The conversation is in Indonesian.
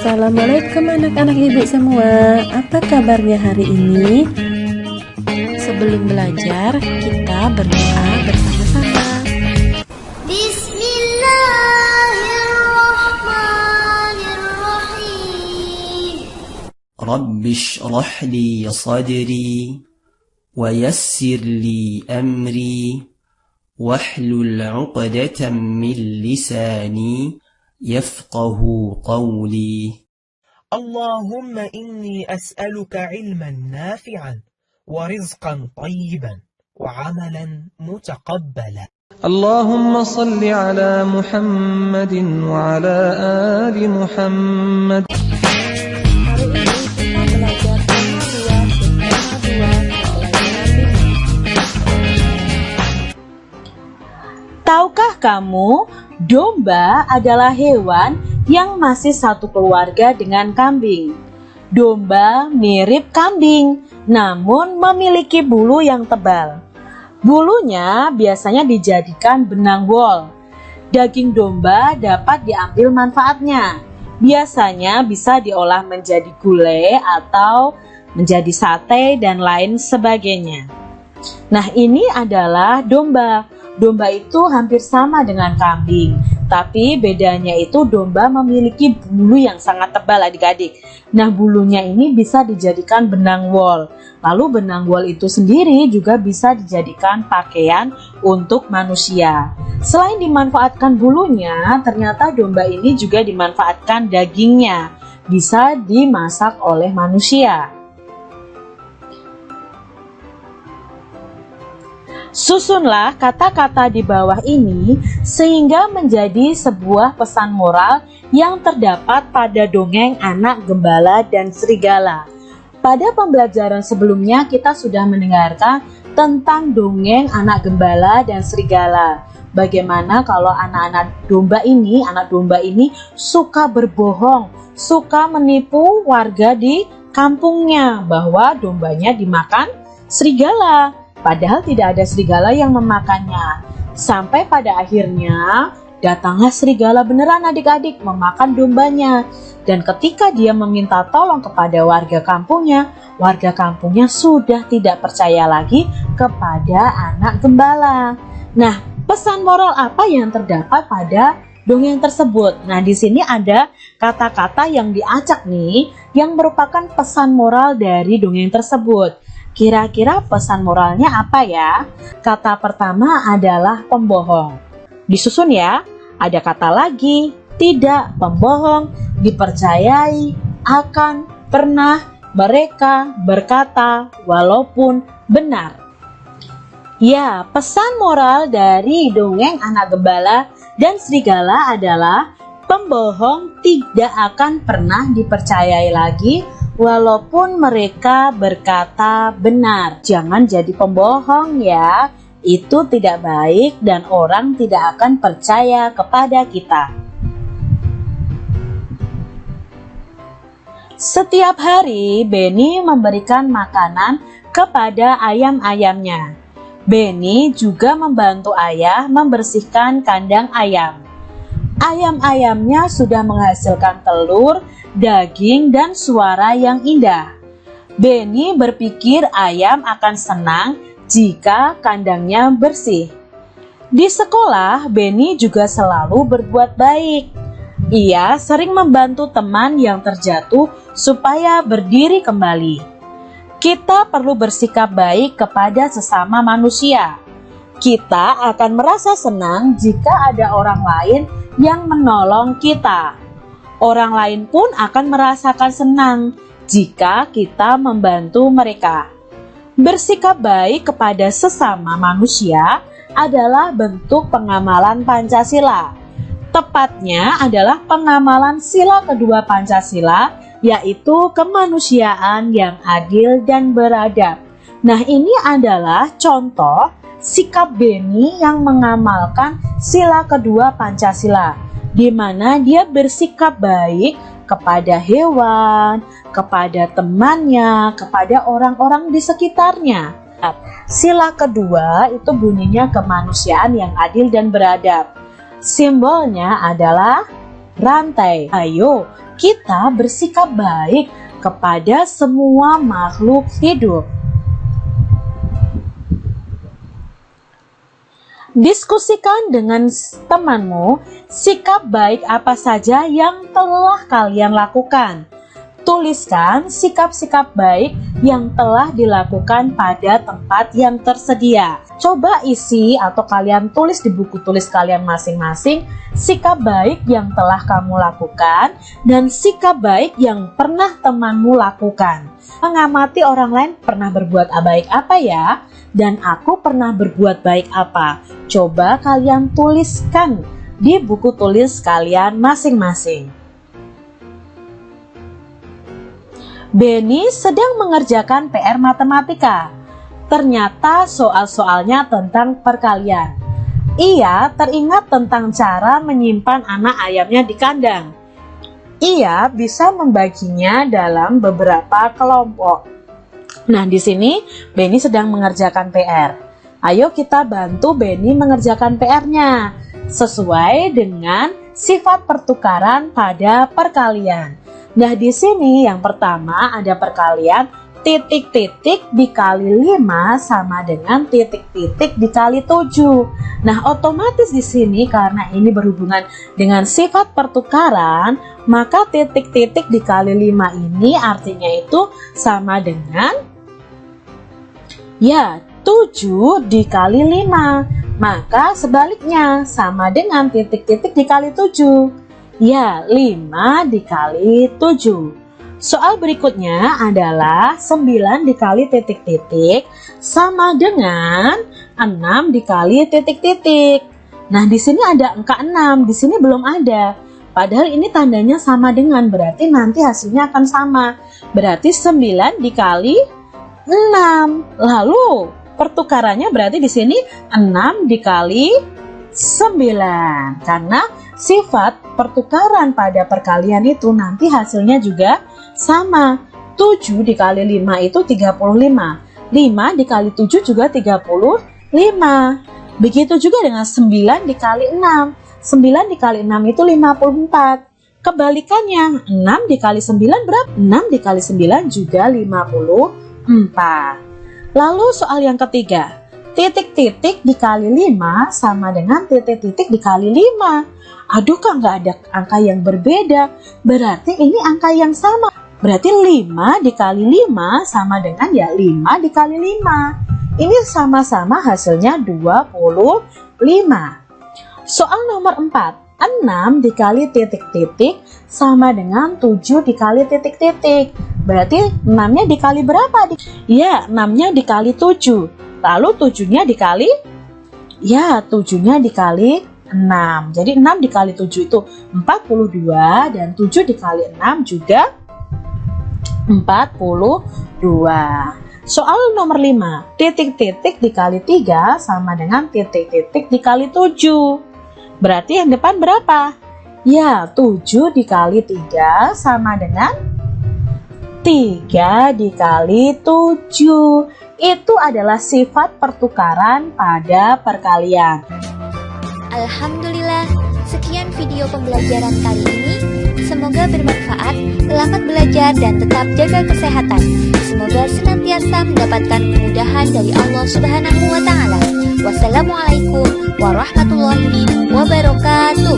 Assalamualaikum anak-anak ibu semua. Apa kabarnya hari ini? Sebelum belajar, kita berdoa bersama-sama. Bismillahirrahmanirrahim. Rabbi shrah li sadri wa yassir li amri wahlul 'uqdatam min lisani يفقه قولي. اللهم إني أسألك علما نافعا ورزقا طيبا وعملا متقبلا. اللهم صل على محمد وعلى آل محمد. Tahukah kamu, domba adalah hewan yang masih satu keluarga dengan kambing. Domba mirip kambing, namun memiliki bulu yang tebal. Bulunya biasanya dijadikan benang wol. Daging domba dapat diambil manfaatnya. Biasanya bisa diolah menjadi gulai atau menjadi sate dan lain sebagainya. Nah, ini adalah domba. Domba itu hampir sama dengan kambing, tapi bedanya itu domba memiliki bulu yang sangat tebal adik-adik. Nah, bulunya ini bisa dijadikan benang wol. Lalu benang wol itu sendiri juga bisa dijadikan pakaian untuk manusia. Selain dimanfaatkan bulunya, ternyata domba ini juga dimanfaatkan dagingnya. Bisa dimasak oleh manusia. Susunlah kata-kata di bawah ini sehingga menjadi sebuah pesan moral yang terdapat pada dongeng Anak Gembala dan Serigala. Pada pembelajaran sebelumnya kita sudah mendengarkan tentang dongeng Anak Gembala dan Serigala. Bagaimana kalau anak domba ini suka berbohong, suka menipu warga di kampungnya bahwa dombanya dimakan serigala. Padahal tidak ada serigala yang memakannya. Sampai pada akhirnya datanglah serigala beneran adik-adik memakan dombanya. Dan ketika dia meminta tolong kepada warga kampungnya sudah tidak percaya lagi kepada anak gembala. Nah, pesan moral apa yang terdapat pada dongeng tersebut? Nah, di sini ada kata-kata yang diacak nih yang merupakan pesan moral dari dongeng tersebut. Kira-kira pesan moralnya apa ya? Kata pertama adalah pembohong. Disusun ya, ada kata lagi, tidak, pembohong, dipercayai, akan, pernah, mereka, berkata, walaupun, benar. Ya, pesan moral dari dongeng Anak Gembala dan Serigala adalah pembohong tidak akan pernah dipercayai lagi walaupun mereka berkata benar. Jangan jadi pembohong ya. Itu tidak baik dan orang tidak akan percaya kepada kita. Setiap hari Benny memberikan makanan kepada ayam-ayamnya. Benny juga membantu ayah membersihkan kandang ayam. Ayam-ayamnya sudah menghasilkan telur, daging, dan suara yang indah. Benny berpikir ayam akan senang jika kandangnya bersih. Di sekolah, Benny juga selalu berbuat baik. Ia sering membantu teman yang terjatuh supaya berdiri kembali. Kita perlu bersikap baik kepada sesama manusia. Kita akan merasa senang jika ada orang lain yang menolong kita. Orang lain pun akan merasakan senang jika kita membantu mereka. Bersikap baik kepada sesama manusia adalah bentuk pengamalan Pancasila. Tepatnya adalah pengamalan sila kedua Pancasila, yaitu kemanusiaan yang adil dan beradab. Nah, ini adalah contoh sikap Benny yang mengamalkan sila kedua Pancasila, di mana dia bersikap baik kepada hewan, kepada temannya, kepada orang-orang di sekitarnya. Sila kedua itu bunyinya kemanusiaan yang adil dan beradab. Simbolnya adalah rantai. Ayo, kita bersikap baik kepada semua makhluk hidup. Diskusikan dengan temanmu sikap baik apa saja yang telah kalian lakukan. Tuliskan sikap-sikap baik yang telah dilakukan pada tempat yang tersedia. Coba isi atau kalian tulis di buku tulis kalian masing-masing sikap baik yang telah kamu lakukan dan sikap baik yang pernah temanmu lakukan. Mengamati orang lain pernah berbuat baik apa ya? Dan aku pernah berbuat baik apa? Coba kalian tuliskan di buku tulis kalian masing-masing. Benny sedang mengerjakan PR matematika. Ternyata soal-soalnya tentang perkalian. Ia teringat tentang cara menyimpan anak ayamnya di kandang. Ia bisa membaginya dalam beberapa kelompok. Nah, di sini Benny sedang mengerjakan PR. Ayo kita bantu Benny mengerjakan PR-nya sesuai dengan sifat pertukaran pada perkalian. Nah, di sini yang pertama ada perkalian titik-titik dikali 5 sama dengan titik-titik dikali 7. Nah, otomatis di sini karena ini berhubungan dengan sifat pertukaran, maka titik-titik dikali 5 ini artinya itu sama dengan 7 dikali 5. Maka sebaliknya sama dengan titik-titik dikali 7. 5 dikali 7. Soal berikutnya adalah 9 dikali titik-titik sama dengan 6 dikali titik-titik. Nah, di sini ada angka 6, di sini belum ada. Padahal ini tandanya sama dengan, berarti nanti hasilnya akan sama. Berarti 9 dikali 6. Lalu pertukarannya berarti di sini 6 dikali 9. Karena sifat pertukaran pada perkalian itu nanti hasilnya juga sama. 7 dikali 5 itu 35. 5 dikali 7 juga 35. Begitu juga dengan 9 dikali 6. 9 dikali 6 itu 54. Kebalikannya, 6 dikali 9 berapa? 6 dikali 9 juga 54. Lalu soal yang ketiga, titik-titik dikali 5 sama dengan titik-titik dikali 5. Aduh, kok nggak ada angka yang berbeda? Berarti ini angka yang sama. Berarti 5 dikali 5 sama dengan 5 dikali 5. Ini sama-sama hasilnya 25. Soal nomor 4. 6 dikali titik-titik sama dengan 7 dikali titik-titik. Berarti 6-nya dikali berapa? 6-nya dikali 7. Lalu 7-nya dikali? 7-nya dikali 6. Jadi 6 dikali 7 itu 42 dan 7 dikali 6 juga 42. Soal nomor 5. Titik-titik dikali 3 sama dengan titik-titik dikali 7. Berarti yang depan berapa? 7 dikali 3 sama dengan 3 dikali 7. Itu adalah sifat pertukaran pada perkalian. Alhamdulillah, sekian video pembelajaran kali ini. Semoga bermanfaat, selamat belajar dan tetap jaga kesehatan. Semoga senantiasa mendapatkan kemudahan dari Allah Subhanahu wa Ta'ala. Wassalamualaikum warahmatullahi wabarakatuh.